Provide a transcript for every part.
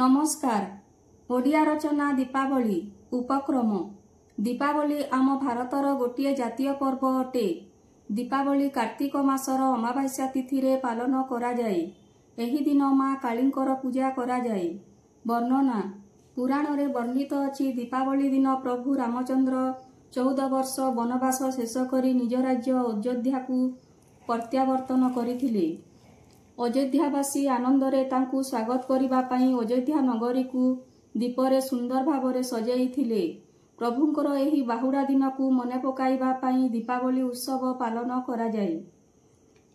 नमस्कार। ओडिया रचना दीपावली उपक्रम। दीपावली आम भारतर गोटे जातीय पर्व अटे। दीपावली कार्तिक मासर अमावास्या तिथि रे पालन करा जाए। एही दिन मां कालींकर पूजा करा जाए। वर्णना पुराण रे वर्णित अछि दीपावली दिन प्रभु रामचंद्र 14 वर्ष वनवास शेष करी निज राज्य अयोध्या को प्रत्यावर्तन करथिले। अयोध्यावासी आनंदरे तांकु स्वागत करिबा पई अयोध्या नगरी को दीपरे सुंदर भावरे सजाइथिले। प्रभुंकर एही बाहुडा दिन को मने पकाइबा पई दीपावली उत्सव पालन करा जाए।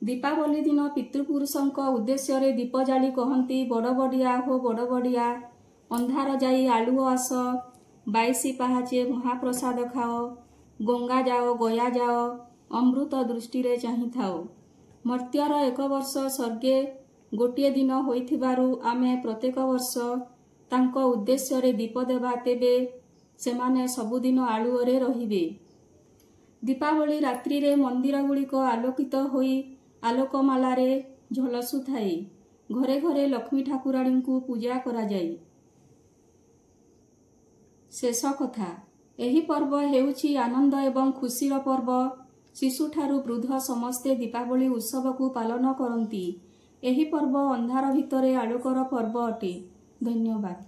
दीपावली दिन पितृपुरुषंक उद्देश्य रे दीप जाली कहंती बड़ बड़िया हो बड़ बड़िया अंधार जाई आलुओ आस 22 पहाचे महाप्रसाद खाओ गंगा जाओ गया जाओ अमृत दृष्टि रे चाहि थाओ। मर्त्यर 1 वर्ष स्वर्गे गोटे दिन होइथिबारु आमे प्रत्येक वर्ष तांको उद्देश्य रे दीप देबा तेबे सेमाने सबुदिन आलुओरे रहिबे। दीपावली रात्रि रे मंदिर गुड़िक आलोकित होई आलोकमाला रे झलसु थाए। घरे घरे लक्ष्मी ठाकुराणी को पूजा करा जाए। शेष कथा एही पर्व हेउछि आनंद एवं खुशीर पर्व। शिशु ठारू वृद्ध समस्ते दीपावली उत्सव को पालन करती। एही पर्व अंधार भितरे आलोकर पर्व अटे। धन्यवाद।